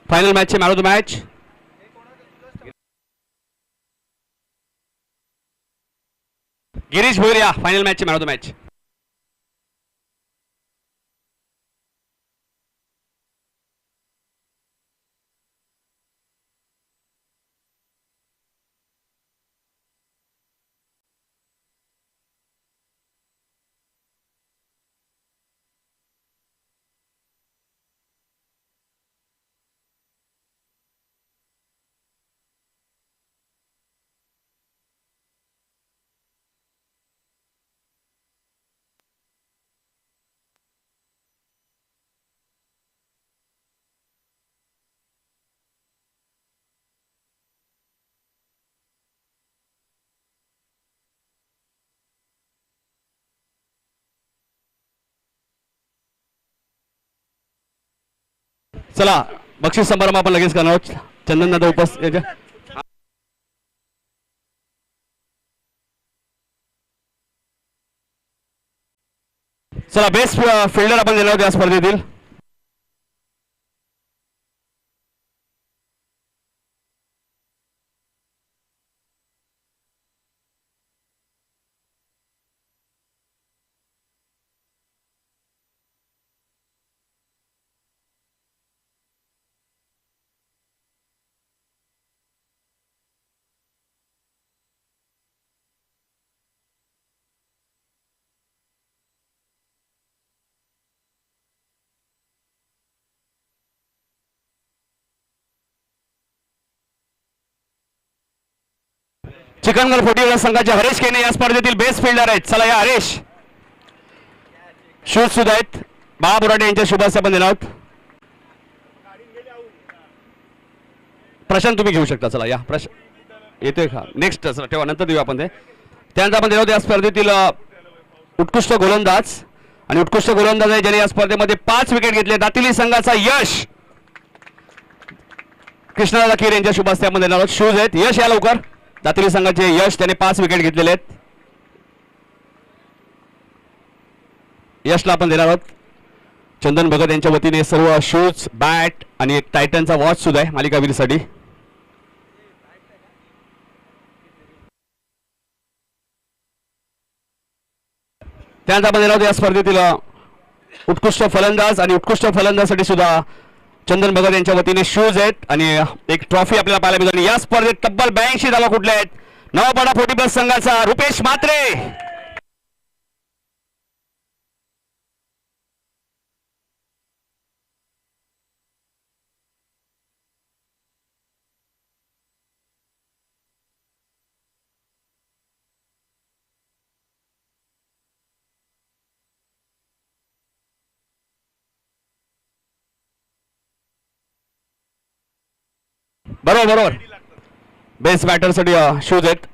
Final match चे man of the match Girish Bhoir या final match चे मॅन ऑफ द मॅच. चला बक्षीस समारंभ आपण लगेच करणार आहोत. चंदन दादा उपस्थित. चला बेस्ट फिल्डर आपण दिला होता या स्पर्धेतील. चिकनगड फोर्टी संघाचे हरेश केने या स्पर्धेतील बेस्ट फिल्डर आहेत. चला या हरेश. शूज सुद्धा आहेत. बाळा बोराटे यांच्या शुभाशय आपण देणार आहोत. प्रशांत तुम्ही घेऊ शकता. चला या येतोय का नेक्स्ट ठेवा नंतर देऊ आपण ते. त्यानंतर आपण देणार या स्पर्धेतील उत्कृष्ट गोलंदाज आणि उत्कृष्ट गोलंदाज आहे ज्याने या स्पर्धेमध्ये 5 विकेट घेतले. दातिली संघाचा यश कृष्णदादा खीर यांच्या शुभाशय आपण देणार आहोत. शूज आहेत. यश या लवकर. दातिली संघाचे यश त्याने 5 विकेट घेतलेले आहेत. यशला आपण देणार आहोत. चंदन भगत यांच्या वतीने सर्व शूज बॅट आणि एक टायटनचा वॉच सुद्धा आहे मालिकावीरसाठी. त्यानंतर आपण देणार आहोत या स्पर्धेतील उत्कृष्ट फलंदाज आणि उत्कृष्ट फलंदाजासाठी सुद्धा चंदन भगत यांच्या वतीने शूज आहेत आणि एक ट्रॉफी आपल्याला पाहायला मिळते. या स्पर्धेत तब्बल 82 धावा कुठल्या आहेत. नवापाडा 40+ संघाचा रुपेश म्हात्रे. बरोबर बेस्ट बॅटरसाठी शूज आहेत.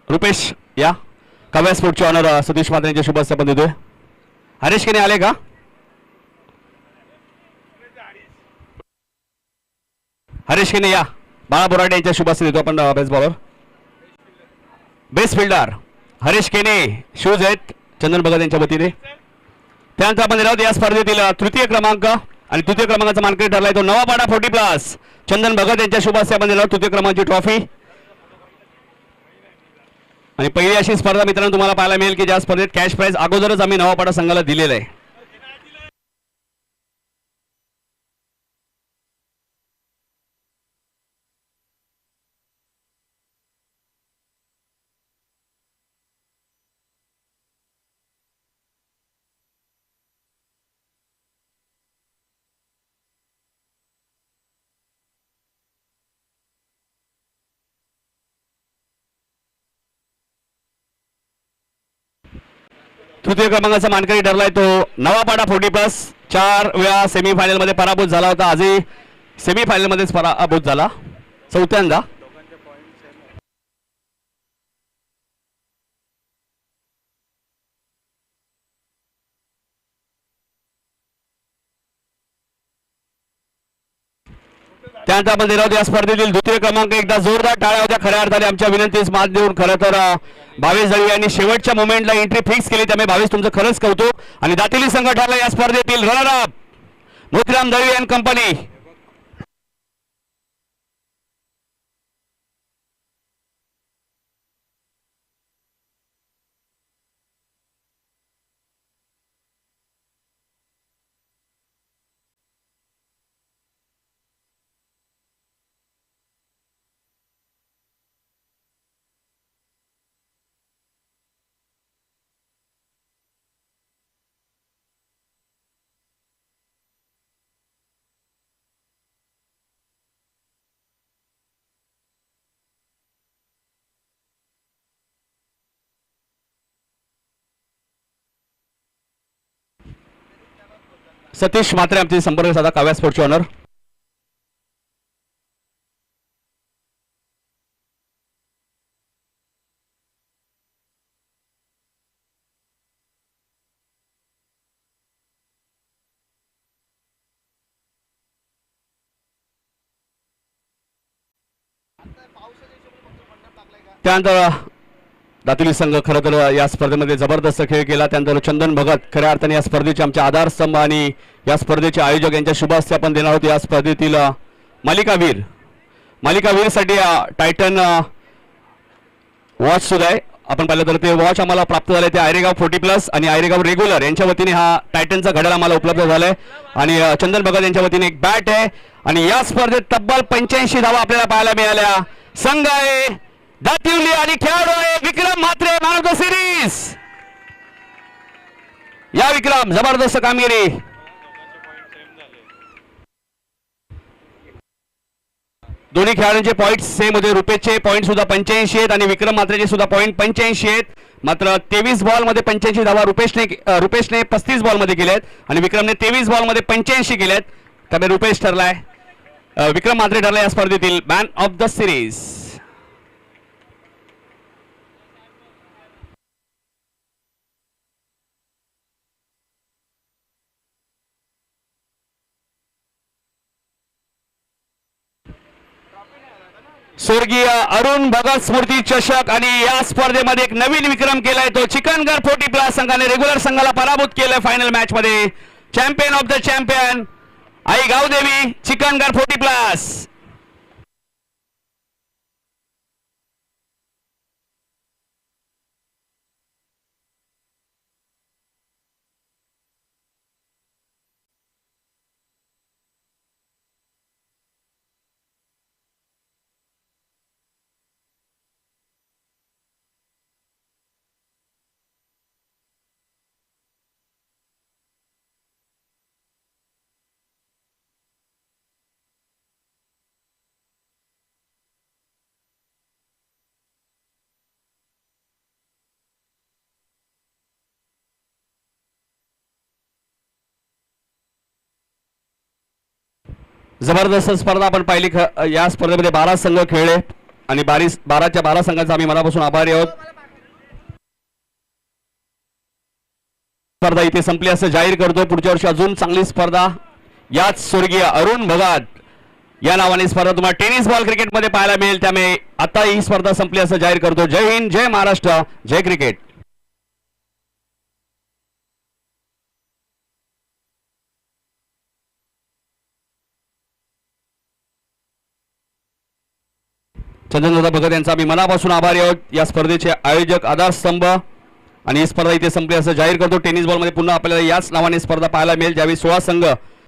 रुपेश या कव्या स्पोर्टचे ऑनर सतीश म्हात्रे यांच्या शुभाशय आपण देतोय. हरेश केने आले का. हरेश केने या. बाळा बोराटे यांच्या शुभाशय देतो आपण. Best bowler best fielder Haresh केने शूज आहेत चंदन भगत यांच्या वतीने. त्यानंतर आपण देणार आहोत या स्पर्धेतील तृतीय क्रमांक आणि तृतीय क्रमांकाचा मानकरी ठरलाय तो नवापाडा 40+ चंदन भगत यांच्या शुभाशय आपण देणार तृतीय क्रमांकाची ट्रॉफी. आणि पहिली अशी स्पर्धा मित्रांनो तुम्हाला पाहायला मिळेल की ज्या स्पर्धेत कॅश प्राइज अगोदरच आम्ही नवापाडा संघाला दिलेलं आहे. तृतीय क्रमांकाचा मानकरी ठरलाय तो नवापाडा 40+. 4 वेळा सेमीफायनल मध्ये पराभूत झाला होता. आजही सेमीफायनल मध्येच पराभूत झाला चौथ्यांदा. त्यानंतर आपण देणार आहोत या स्पर्धेतील द्वितीय क्रमांक. एकदा जोरदार टाळ्या होत्या खऱ्या अर्थाने आमच्या विनंतीस मात देऊन. खरं तर भावेश दळवी यांनी शेवटच्या मोमेंटला एंट्री फिक्स केली त्यामुळे भावेश तुमचं खरंच कौतुक. आणि दातिली संघ ठरला या स्पर्धेतील runner up Motiram Dalvi and company. Satish Mhatre आमचे संपर्क साधा काव्या स्पोर्ट्सचे ऑनर. त्यानंतर दातुली संघ खरं तर या स्पर्धेमध्ये जबरदस्त खेळ केला. त्यानंतर चंदन भगत खऱ्या अर्थाने या स्पर्धेचे आमचे आधारस्तंभ आणि या स्पर्धेचे आयोजक यांच्या शुभास्ते आपण देणार आहोत. या स्पर्धेतील मालिकावीरसाठी टायटन वॉच सुद्धा आहे. आपण पाहिलं तर ते वॉच आम्हाला प्राप्त झाले ते आयरेगाव 40+ आणि आयरेगाव रेग्युलर यांच्या वतीने हा टायटनचा घड्याळ आम्हाला उपलब्ध झालाय. आणि चंदन भगत यांच्या वतीने एक बॅट आहे. आणि या स्पर्धेत तब्बल 85 धावा आपल्याला पाहायला मिळाल्या. संघ आहे दातिवली आणि खेळाडू आहे Vikram Mhatre, man of the series. या विक्रम जबरदस्त कामगिरी. दोन्ही खेळाडूंचे पॉईंट सेम होते. रुपेशचे पॉईंट सुद्धा 85 आहेत आणि विक्रम म्हात्रेचे सुद्धा पॉईंट 85 आहेत. मात्र 23 बॉलमध्ये 85 धावा रुपेशने 35 बॉलमध्ये केल्यात आणि विक्रमने 23 बॉलमध्ये 85 केल्यात. त्यामुळे रुपेश ठरलाय, विक्रम म्हात्रे ठरलाय या स्पर्धेतील मॅन ऑफ द सिरीज. स्वर्गीय अरुण भगत स्मृती चषक आणि या स्पर्धेमध्ये एक नवीन विक्रम केलाय. तो चिकनगर 40+ संघाने रेग्युलर संघाला पराभूत केलंय फायनल मॅच मध्ये. चॅम्पियन ऑफ द चॅम्पियन आई गावदेवी चिकनगर 40+. जबरदस्त स्पर्धा आपण पाहिली. या स्पर्धेमध्ये 12 संघ खेळले आणि 12च्या संघांचा आम्ही मनापासून आभारी आहोत. स्पर्धा इथे संपली असं जाहीर करतो. पुढच्या वर्षी अजून चांगली स्पर्धा याच स्वर्गीय अरुण भगत या नावाने स्पर्धा तुम्हाला टेनिस बॉल क्रिकेटमध्ये पाहायला मिळेल. त्यामुळे आता ही स्पर्धा संपली असं जाहीर करतो. जय हिंद, जय महाराष्ट्र, जय क्रिकेट. चंदनदादा भगत यांचा आम्ही मनापासून आभारी आहोत. या स्पर्धेचे आयोजक आधारस्तंभ आणि ही स्पर्धा इथे संपली असं जाहीर करतो. टेनिस बॉलमध्ये पुन्हा आपल्याला याच नावाने स्पर्धा पाहायला मिळेल ज्यावेळी 16 संघ